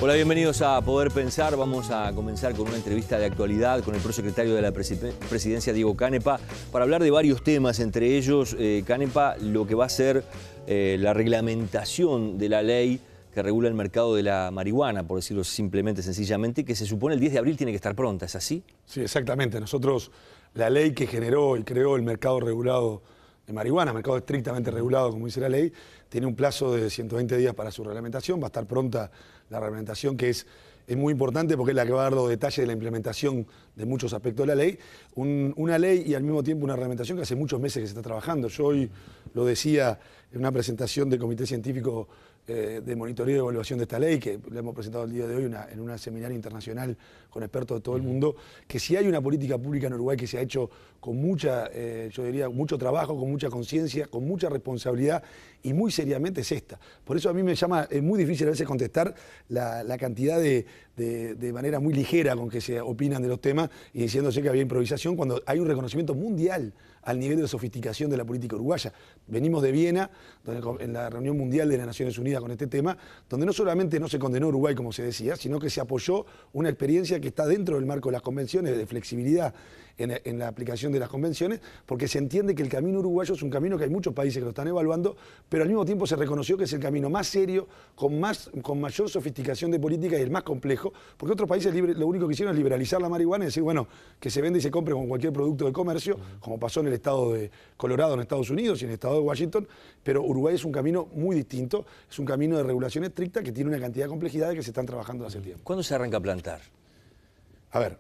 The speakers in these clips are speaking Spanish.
Hola, bienvenidos a Poder Pensar. Vamos a comenzar con una entrevista de actualidad con el prosecretario de la Presidencia, Diego Canepa, para hablar de varios temas, entre ellos, Canepa, lo que va a ser la reglamentación de la ley que regula el mercado de la marihuana, por decirlo simplemente, sencillamente, que se supone el 10 de abril tiene que estar pronta, ¿es así? Sí, exactamente. Nosotros, la ley que generó y creó el mercado regulado de marihuana, mercado estrictamente regulado, como dice la ley, tiene un plazo de 120 días para su reglamentación. Va a estar pronta la reglamentación, que es muy importante porque es la que va a dar los detalles de la implementación de muchos aspectos de la ley. Una ley y al mismo tiempo una reglamentación que hace muchos meses que se está trabajando. Yo hoy lo decía en una presentación del Comité Científico de Monitoreo y Evaluación de esta ley, que le hemos presentado el día de hoy en una seminario internacional con expertos de todo el mundo, que si hay una política pública en Uruguay que se ha hecho con mucha, yo diría, mucho trabajo, con mucha conciencia, con mucha responsabilidad y muy seriamente, es esta. Por eso a mí me llama, es muy difícil a veces contestar la cantidad de manera muy ligera con que se opinan de los temas y diciéndose que había improvisación cuando hay un reconocimiento mundial al nivel de sofisticación de la política uruguaya. Venimos de Viena, donde, en la reunión mundial de las Naciones Unidas con este tema, donde no solamente no se condenó a Uruguay, como se decía, sino que se apoyó una experiencia que está dentro del marco de las convenciones, de flexibilidad en la aplicación de las convenciones, porque se entiende que el camino uruguayo es un camino que hay muchos países que lo están evaluando, pero al mismo tiempo se reconoció que es el camino más serio, con mayor sofisticación de política y el más complejo, porque otros países lo único que hicieron es liberalizar la marihuana y decir, bueno, que se vende y se compre con cualquier producto de comercio, como pasó en el estado de Colorado en Estados Unidos y en el estado de Washington, pero Uruguay es un camino muy distinto, es un camino de regulación estricta que tiene una cantidad de complejidades que se están trabajando hace tiempo. ¿Cuándo se arranca a plantar? A ver,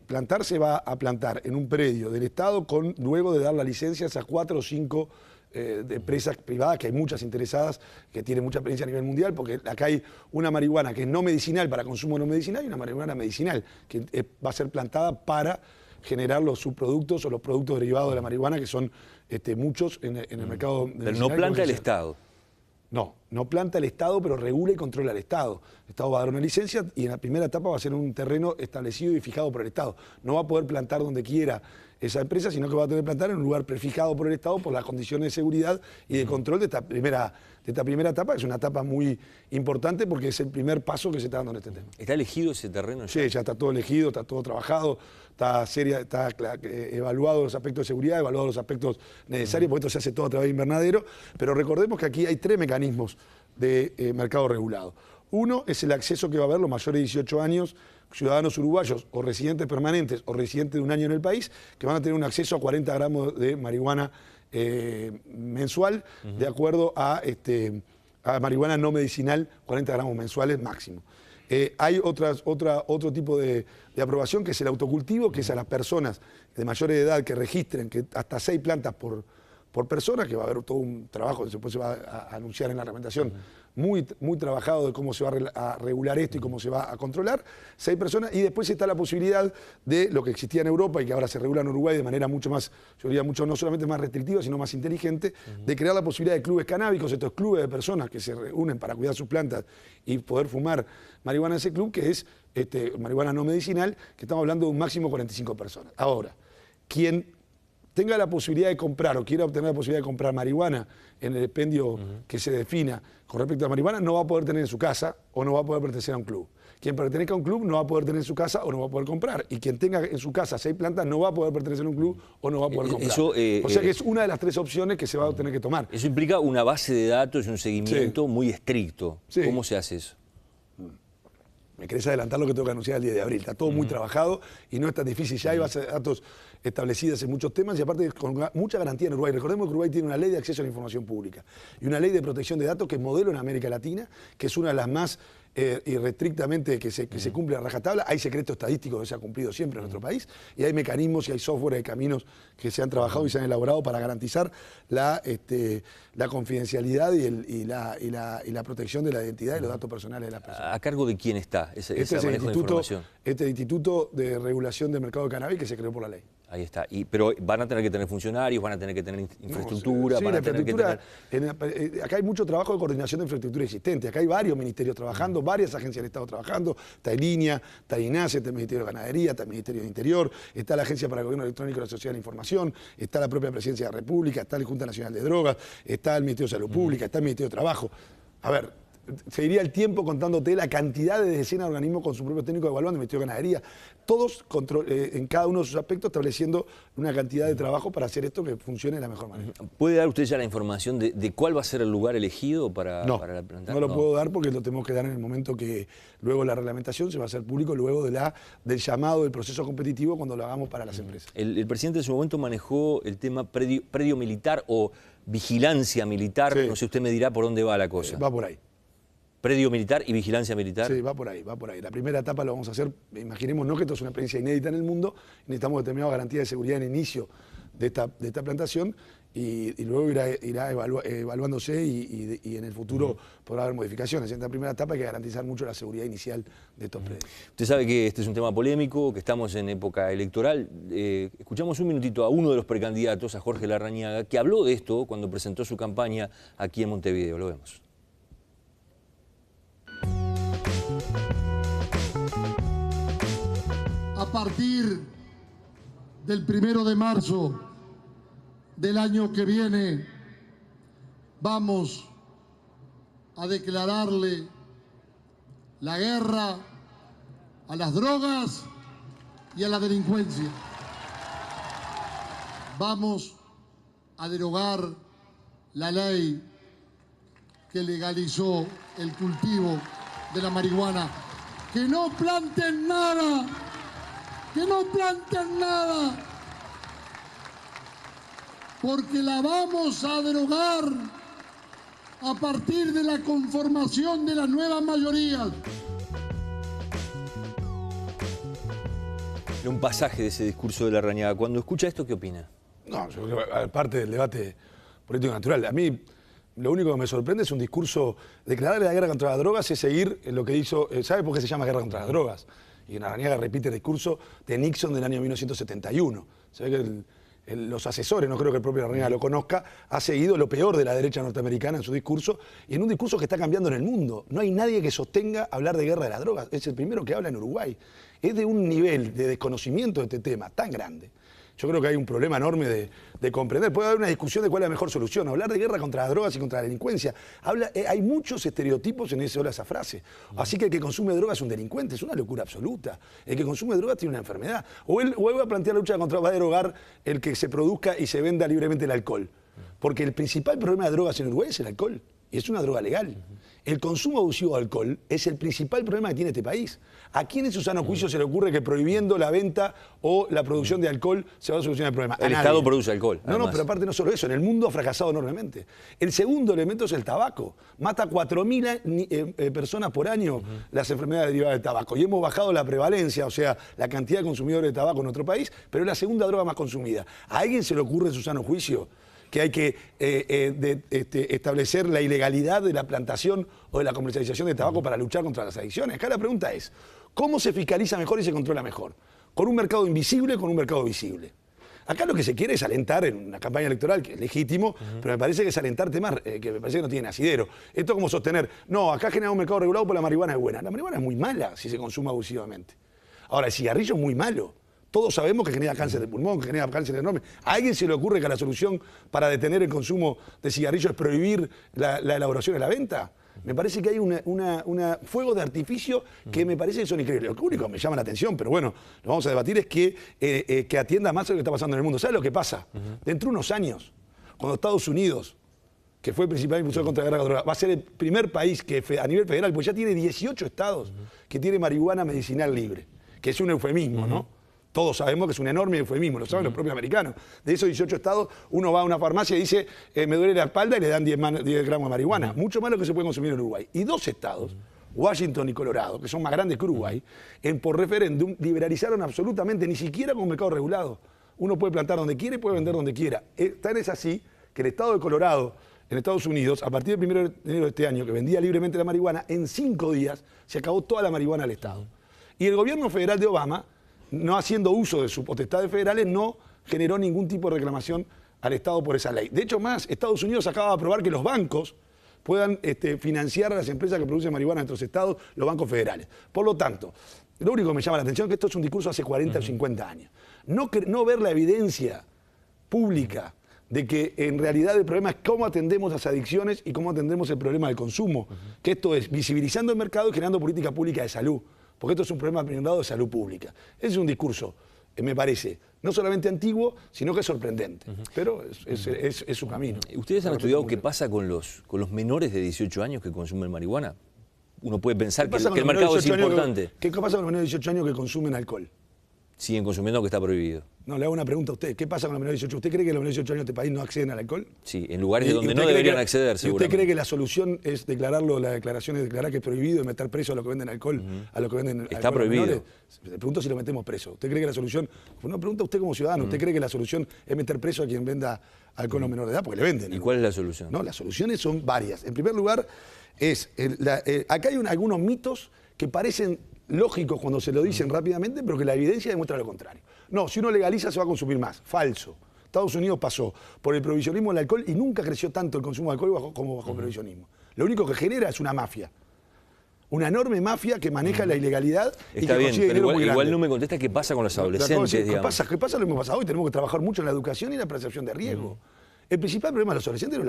plantar se va a plantar en un predio del Estado luego de dar las licencias a 4 o 5 de empresas privadas, que hay muchas interesadas, que tienen mucha experiencia a nivel mundial, porque acá hay una marihuana que es no medicinal para consumo no medicinal y una marihuana medicinal que va a ser plantada para generar los subproductos o los productos derivados de la marihuana, que son muchos en el mercado medicinal. Pero no planta el Estado. No planta el Estado, pero regula y controla el Estado. El Estado va a dar una licencia y en la primera etapa va a ser un terreno establecido y fijado por el Estado. No va a poder plantar donde quiera esa empresa, sino que va a tener que plantar en un lugar prefijado por el Estado por las condiciones de seguridad y de control de esta primera etapa. Es una etapa muy importante porque es el primer paso que se está dando en este tema. ¿Está elegido ese terreno? Sí, ya está todo elegido, está todo trabajado, está evaluado los aspectos de seguridad, evaluado los aspectos necesarios, porque esto se hace todo a través de invernadero, pero recordemos que aquí hay 3 mecanismos de mercado regulado. Uno es el acceso que va a haber los mayores de 18 años, ciudadanos uruguayos o residentes permanentes o residentes de un año en el país, que van a tener un acceso a 40 gramos de marihuana mensual, de acuerdo a marihuana no medicinal, 40 gramos mensuales máximo. Hay otro tipo de aprobación, que es el autocultivo, que es a las personas de mayores de edad que registren que hasta 6 plantas por persona, que va a haber todo un trabajo que después se va a anunciar en la reglamentación, muy trabajado de cómo se va a regular esto y cómo se va a controlar, 6 personas, y después está la posibilidad de lo que existía en Europa y que ahora se regula en Uruguay de manera mucho más, yo diría no solamente más restrictiva, sino más inteligente, de crear la posibilidad de clubes canábicos, estos clubes de personas que se reúnen para cuidar sus plantas y poder fumar marihuana en ese club, que es marihuana no medicinal, que estamos hablando de un máximo de 45 personas. Ahora, quien tenga la posibilidad de comprar o quiera obtener la posibilidad de comprar marihuana en el expendio que se defina con respecto a la marihuana, no va a poder tener en su casa o no va a poder pertenecer a un club. Quien pertenezca a un club no va a poder tener en su casa o no va a poder comprar. Y quien tenga en su casa 6 plantas no va a poder pertenecer a un club o no va a poder comprar. O sea que es una de las 3 opciones que se va a tener que tomar. Eso implica una base de datos y un seguimiento muy estricto. Sí. ¿Cómo se hace eso? Me querés adelantar lo que tengo que anunciar el 10 de abril. Está todo muy trabajado y no es tan difícil. Ya hay bases de datos establecidas en muchos temas y aparte con mucha garantía en Uruguay. Recordemos que Uruguay tiene una ley de acceso a la información pública y una ley de protección de datos que es modelo en América Latina, que es una de las más irrestrictamente que se cumple a rajatabla. Hay secreto estadístico que se ha cumplido siempre en nuestro país y hay mecanismos y hay software, hay caminos que se han trabajado y se han elaborado para garantizar la confidencialidad y la protección de la identidad y los datos personales de las personas. ¿A cargo de quién está ese manejo de información? Este Instituto de Regulación del Mercado de Cannabis que se creó por la ley. Ahí está. Pero van a tener que tener funcionarios, van a tener que tener infraestructura, sí, van a tener que tener... Acá hay mucho trabajo de coordinación de infraestructura existente. Acá hay varios ministerios trabajando, varias agencias del Estado trabajando. Está el INEA, está el INASE, está el Ministerio de Ganadería, está el Ministerio de Interior, está la Agencia para el Gobierno Electrónico y la Sociedad de la Información, está la propia Presidencia de la República, está la Junta Nacional de Drogas, está el Ministerio de Salud Pública, está el Ministerio de Trabajo. A ver, seguiría el tiempo contándote la cantidad de decenas de organismos con su propio técnico evaluando, investigación de ganadería, todos en cada uno de sus aspectos estableciendo una cantidad de trabajo para hacer esto que funcione de la mejor manera. ¿Puede dar usted ya la información de cuál va a ser el lugar elegido para la plantación? No lo puedo dar porque lo tenemos que dar en el momento que luego la reglamentación se va a hacer público, luego del llamado del proceso competitivo cuando lo hagamos para las empresas. El presidente en su momento manejó el tema predio militar o vigilancia militar, sí. No sé, usted me dirá por dónde va la cosa. Va por ahí. ¿Predio militar y vigilancia militar? Sí, va por ahí, va por ahí. La primera etapa lo vamos a hacer, imaginemos no que esto es una experiencia inédita en el mundo, necesitamos determinadas garantías de seguridad en el inicio de esta plantación y luego irá evaluándose y en el futuro podrá haber modificaciones. En esta primera etapa hay que garantizar mucho la seguridad inicial de estos predios. Usted sabe que este es un tema polémico, que estamos en época electoral. Escuchamos un minutito a uno de los precandidatos, a Jorge Larrañaga, que habló de esto cuando presentó su campaña aquí en Montevideo. Lo vemos. A partir del 1 de marzo del año que viene, vamos a declararle la guerra a las drogas y a la delincuencia. Vamos a derogar la ley que legalizó el cultivo de la marihuana. Que no planten nada. Que no planten nada, porque la vamos a derogar a partir de la conformación de las nuevas mayorías. Un pasaje de ese discurso de Larrañaga. Cuando escucha esto, ¿qué opina? No, yo creo que aparte del debate político natural, a mí lo único que me sorprende es un discurso, declararle la guerra contra las drogas es seguir lo que hizo, ¿sabe por qué se llama guerra contra las drogas? Y Larrañaga repite el discurso de Nixon del año 1971. Se ve que los asesores, no creo que el propio Larrañaga lo conozca, ha seguido lo peor de la derecha norteamericana en su discurso, y en un discurso que está cambiando en el mundo. No hay nadie que sostenga hablar de guerra de las drogas. Es el primero que habla en Uruguay. Es de un nivel de desconocimiento de este tema tan grande. Yo creo que hay un problema enorme de comprender. Puede haber una discusión de cuál es la mejor solución. Hablar de guerra contra las drogas y contra la delincuencia. Hay muchos estereotipos en esa frase. Así que el que consume drogas es un delincuente. Es una locura absoluta. El que consume drogas tiene una enfermedad. O él va a plantear la lucha contra, va a derogar el que se produzca y se venda libremente el alcohol. Porque el principal problema de drogas en Uruguay es el alcohol. Y es una droga legal. El consumo abusivo de alcohol es el principal problema que tiene este país. ¿A quién en su sano juicio se le ocurre que prohibiendo la venta o la producción de alcohol se va a solucionar el problema? El Estado produce alcohol. No, pero aparte no solo eso, en el mundo ha fracasado enormemente. El segundo elemento es el tabaco. Mata 4.000 personas por año las enfermedades derivadas del tabaco. Y hemos bajado la prevalencia, o sea, la cantidad de consumidores de tabaco en nuestro país, pero es la segunda droga más consumida. ¿A alguien se le ocurre en su sano juicio que hay que establecer la ilegalidad de la plantación o de la comercialización de tabaco para luchar contra las adicciones? Acá la pregunta es, ¿cómo se fiscaliza mejor y se controla mejor? ¿Con un mercado invisible o con un mercado visible? Acá lo que se quiere es alentar en una campaña electoral, que es legítimo, pero me parece que es alentar temas que me parece que no tienen asidero. Esto es como sostener, no, acá genera un mercado regulado porque la marihuana es buena. La marihuana es muy mala si se consume abusivamente. Ahora, el cigarrillo es muy malo. Todos sabemos que genera cáncer de pulmón, que genera cáncer enorme. ¿A alguien se le ocurre que la solución para detener el consumo de cigarrillos es prohibir la elaboración y la venta? Me parece que hay un fuego de artificio que me parece que son increíbles. Lo único que me llama la atención, pero bueno, lo vamos a debatir, es que atienda más a lo que está pasando en el mundo. ¿Sabe lo que pasa? Dentro de unos años, cuando Estados Unidos, que fue el principal impulsor contra la guerra contra la droga, va a ser el primer país que a nivel federal, pues ya tiene 18 estados que tiene marihuana medicinal libre, que es un eufemismo, ¿no? Todos sabemos que es un enorme eufemismo, lo saben los propios americanos. De esos 18 estados, uno va a una farmacia y dice, me duele la espalda y le dan 10 gramos de marihuana. Mucho más lo que se puede consumir en Uruguay. Y 2 estados, Washington y Colorado, que son más grandes que Uruguay, por referéndum liberalizaron absolutamente, ni siquiera con un mercado regulado. Uno puede plantar donde quiere y puede vender donde quiera. Tan es así que el estado de Colorado, en Estados Unidos, a partir del 1 de enero de este año, que vendía libremente la marihuana, en 5 días se acabó toda la marihuana del estado. Y el gobierno federal de Obama, no haciendo uso de sus potestades federales, no generó ningún tipo de reclamación al Estado por esa ley. De hecho, más, Estados Unidos acaba de aprobar que los bancos puedan financiar a las empresas que producen marihuana en nuestros estados, los bancos federales. Por lo tanto, lo único que me llama la atención es que esto es un discurso hace 40 o 50 años. No ver la evidencia pública de que en realidad el problema es cómo atendemos las adicciones y cómo atendemos el problema del consumo. Que esto es visibilizando el mercado y generando política pública de salud. Porque esto es un problema privado de salud pública. Ese es un discurso, me parece, no solamente antiguo, sino que es sorprendente. Pero es su camino. ¿Ustedes han estudiado qué pasa con los menores de 18 años que consumen marihuana? Uno puede pensar que el mercado es importante. ¿Qué pasa con los menores de 18 años que consumen alcohol? Siguen consumiendo, que está prohibido. No, le hago una pregunta a usted. ¿Qué pasa con los menores de 18? ¿Usted cree que los menores de 18 años de este país no acceden al alcohol? Sí, en lugares donde no deberían acceder, seguramente. ¿Usted cree que la solución es declararlo, la declaración es declarar que es prohibido y meter preso a los que venden alcohol, a los que venden Está alcohol prohibido. menores? Le pregunto si lo metemos preso. ¿Usted cree que la solución... No, pregunta usted como ciudadano. ¿Usted cree que la solución es meter preso a quien venda alcohol a los menores de edad? Porque le venden. ¿Y cuál es la solución? No, las soluciones son varias. En primer lugar, acá hay algunos mitos que parecen lógicos cuando se lo dicen rápidamente, pero que la evidencia demuestra lo contrario. No, si uno legaliza se va a consumir más. Falso. Estados Unidos pasó por el prohibicionismo del alcohol y nunca creció tanto el consumo de alcohol como bajo prohibicionismo. Lo único que genera es una mafia. Una enorme mafia que maneja la ilegalidad y Está que bien, consigue pero dinero muy grande. igual no me contesta qué pasa con los adolescentes, digamos. ¿Qué pasa? Lo mismo pasa hoy. Tenemos que trabajar mucho en la educación y la percepción de riesgo. El principal problema de los adolescentes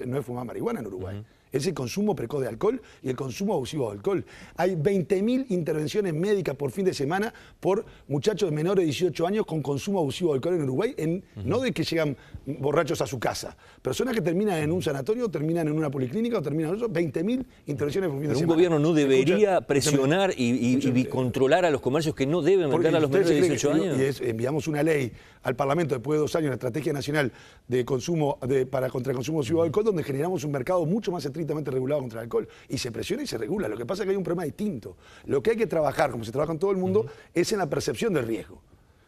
no es fumar marihuana en Uruguay. Es el consumo precoz de alcohol y el consumo abusivo de alcohol. Hay 20.000 intervenciones médicas por fin de semana por muchachos menores de 18 años con consumo abusivo de alcohol en Uruguay, no de que llegan borrachos a su casa. Personas que terminan en un sanatorio, terminan en una policlínica o terminan en otro. 20.000 intervenciones por fin de semana. Pero un gobierno no debería presionar y controlar a los comercios que no deben vender a los menores de 18 años. Enviamos una ley al Parlamento después de 2 años, la Estrategia Nacional de Consumo contra el Consumo Abusivo de Alcohol, donde generamos un mercado mucho más estrictamente regulado contra el alcohol. Y se presiona y se regula. Lo que pasa es que hay un problema distinto. Lo que hay que trabajar, como se trabaja en todo el mundo, es en la percepción del riesgo.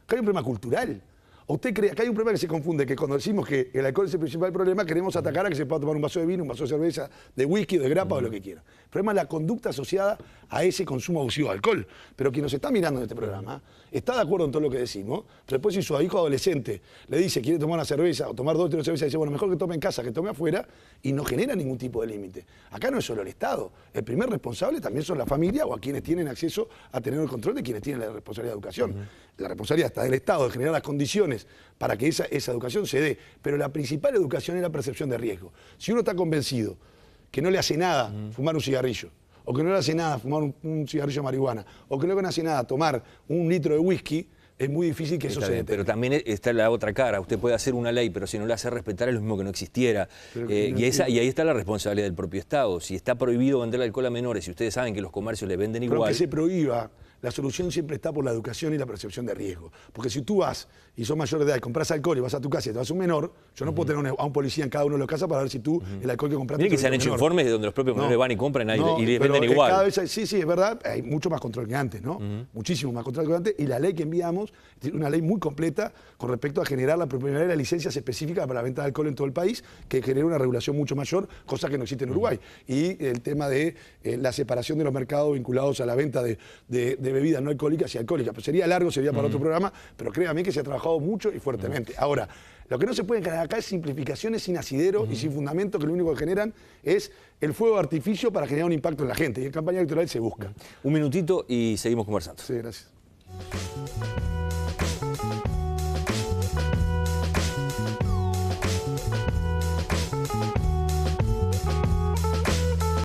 Acá hay un problema cultural. ¿O usted cree? Acá hay un problema que se confunde, que cuando decimos que el alcohol es el principal problema, queremos atacar a que se pueda tomar un vaso de vino, un vaso de cerveza, de whisky, de grapa o lo que quiera. El problema es la conducta asociada a ese consumo abusivo de alcohol. Pero quien nos está mirando en este programa está de acuerdo en todo lo que decimos, pero después si su hijo adolescente le dice quiere tomar una cerveza o tomar 2 o 3 cervezas, dice, bueno, mejor que tome en casa, que tome afuera, y no genera ningún tipo de límite. Acá no es solo el Estado. El primer responsable también son la familia o a quienes tienen acceso a tener el control de quienes tienen la responsabilidad de educación. La responsabilidad está del Estado de generar las condiciones para que esa educación se dé. Pero la principal educación es la percepción de riesgo. Si uno está convencido que no le hace nada fumar un cigarrillo, o que no le hace nada fumar un cigarrillo de marihuana, o que no le hace nada tomar 1 litro de whisky, es muy difícil que eso se detenga. Pero también está la otra cara. Usted puede hacer una ley, pero si no la hace respetar es lo mismo que no existiera. Y ahí está la responsabilidad del propio Estado. Si está prohibido vender alcohol a menores, y ustedes saben que los comercios le venden igual... Pero que se prohíba, la solución siempre está por la educación y la percepción de riesgo. Porque si tú vas y sos mayor de edad y compras alcohol y vas a tu casa y te vas a un menor, yo no puedo tener a un policía en cada uno de los casas para ver si tú el alcohol que compraste... Miren que se han hecho informes de donde los propios menores van y compran y les venden igual. Cada vez sí, es verdad, hay mucho más control que antes, ¿no? Muchísimo más control que antes. Y la ley que enviamos es una ley muy completa con respecto a generar la primera de las licencias específicas para la venta de alcohol en todo el país, que genera una regulación mucho mayor, cosa que no existe en Uruguay. Y el tema de la separación de los mercados vinculados a la venta de bebidas no alcohólicas y alcohólicas. Pues sería largo, sería para otro programa, pero créame que se ha trabajado mucho y fuertemente. Ahora, lo que no se puede generar acá es simplificaciones sin asidero y sin fundamento, que lo único que generan es el fuego de artificio para generar un impacto en la gente. Y en campaña electoral se busca. Un minutito y seguimos conversando. Sí, gracias.